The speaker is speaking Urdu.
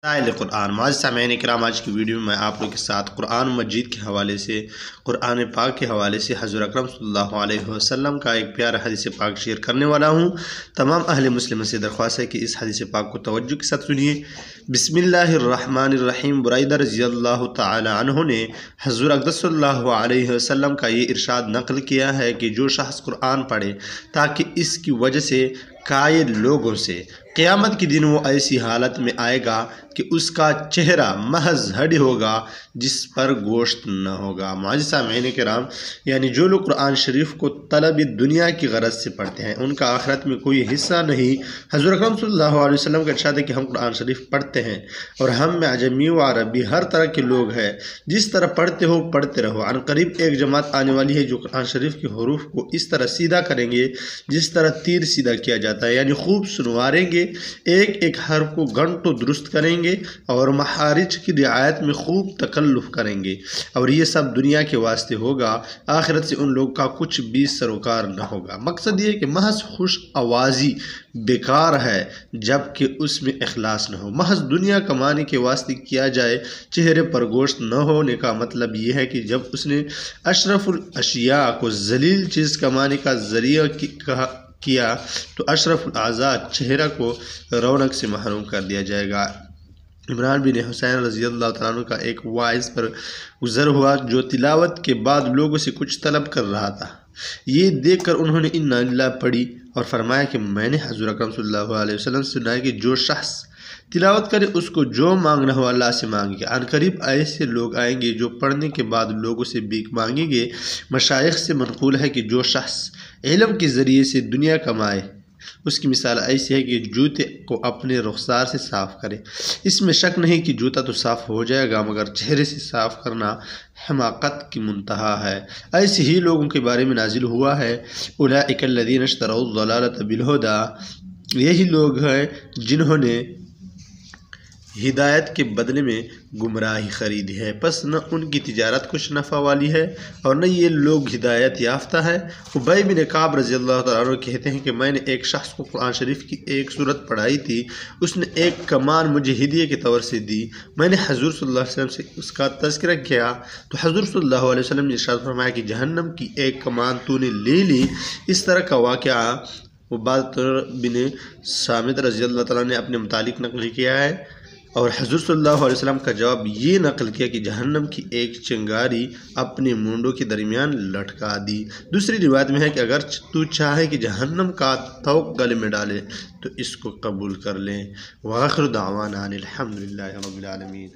قرآن معزز سامعین کرام، آج کی ویڈیو میں آپ لوگ کے ساتھ قرآن مجید کے حوالے سے، قرآن پاک کے حوالے سے حضور اکرم صلی اللہ علیہ وسلم کا ایک پیارا حدیث پاک شیئر کرنے والا ہوں۔ تمام اہل مسلم سے درخواست ہے کہ اس حدیث پاک کو توجہ کے ساتھ سنیے۔ بسم اللہ الرحمن الرحیم۔ برائدہ رضی اللہ تعالی عنہ نے حضور اقدس صلی اللہ علیہ وسلم کا یہ ارشاد نقل کیا ہے کہ جو شخص قرآن پڑھے تاکہ اس کی وجہ سے قائل لوگوں سے قیامت کے دن وہ ایسی حالت میں آئے گا کہ اس کا چہرہ محض ہڈی ہوگا جس پر گوشت نہ ہوگا۔ معزز سامعین کرام، یعنی جو لوگ قرآن شریف کو طلب دنیا کی غرض سے پڑھتے ہیں ان کا آخرت میں کوئی حصہ نہیں۔ حضور اکرم صلی اللہ علیہ وسلم کا ارشاد ہے کہ ہم قرآن شریف پڑھتے ہیں اور ہم میں عجمی و عربی ہر طرح کے لوگ ہیں، جس طرح پڑھتے ہو پڑھتے رہو۔ عن قریب ایک جماعت آنے والی ہے جو قرآن شریف کے حروف کو اس طرح سیدھا کریں گے جس طرح تیر سیدھا کیا جاتا ہے، یعنی خوب سنواریں گے، ایک ایک حرف کو گھنٹوں درست کریں گے اور مخارج کی رعایت میں خوب تکلف کریں گے، اور یہ سب دنیا کے واسطے ہوگا، آخرت سے ان لوگ کا کچھ بھی سروکار نہ ہوگا۔ مقصد یہ ہے کہ محض خوش آوازی بیکار ہے جبکہ اس میں اخلاص نہ ہو۔ محض دنیا کمانے کے واسطے کیا جائے، چہرے پر گوشت نہ ہونے کا مطلب یہ ہے کہ جب اس نے اشرف الاشیاء کو ذلیل چیز کمانے کا ذریعہ کیا تو اشرف الاعضاء چہرہ کو رونق سے محروم کر دیا جائے گا۔ عمران بن حسین رضی اللہ تعالیٰ عنہ کا ایک واعظ پر گزر ہوا جو تلاوت کے بعد لوگوں سے کچھ طلب کر رہا تھا۔ یہ دیکھ کر انہوں نے انا للہ پڑھی اور فرمایا کہ میں نے حضور اکرم صلی اللہ علیہ وسلم سے سنا ہے کہ جو شخص تلاوت کرے اس کو جو مانگنا ہو اللہ سے مانگے گا۔ عن قریب ایسے لوگ آئیں گے جو پڑھنے کے بعد لوگوں سے بھیک مانگیں گے۔ مشائخ سے منقول ہے کہ جو شخص علم کے ذریعے سے دنیا کمائے اس کی مثال ایسی ہے کہ جوتے کو اپنے رخسار سے صاف کرے۔ اس میں شک نہیں کہ جوتا تو صاف ہو جائے گا مگر چہرے سے صاف کرنا حماقت کی منتہا ہے۔ ایسے ہی لوگوں کے بارے میں نازل ہوا ہے اولئک الذین اشتروا الضلالۃ بالہدی، یہی لوگ ہیں جنہوں نے ہدایت کے بدلے میں گمراہی خریدی ہے، پس نہ ان کی تجارت کچھ نفع والی ہے اور نہ یہ لوگ ہدایت یافتہ ہے۔ ابی بن کعب رضی اللہ تعالیٰ عنہ کہتے ہیں کہ میں نے ایک شخص کو قرآن شریف کی ایک سورت پڑھائی تھی، اس نے ایک کمان مجھے ہدیے کے طور سے دی۔ میں نے حضور صلی اللہ علیہ وسلم سے اس کا تذکرہ کیا تو حضور صلی اللہ علیہ وسلم نے ارشاد فرمایا کہ جہنم کی ایک کمان تو نے لے لی۔ اس طرح کا واقعہ عبادہ بن صامت رضی اللہ تعالیٰ نے اپنے متعلق نقل کیا ہے، اور حضور صلی اللہ علیہ وسلم کا جواب یہ نقل کیا کہ جہنم کی ایک چنگاری اپنے مونڈوں کے درمیان لٹکا دی۔ دوسری روایت میں ہے کہ اگر تو چاہے کہ جہنم کا طوق گلے میں ڈالے تو اس کو قبول کر لیں۔ وآخر دعوانا الحمدللہ رب العالمین۔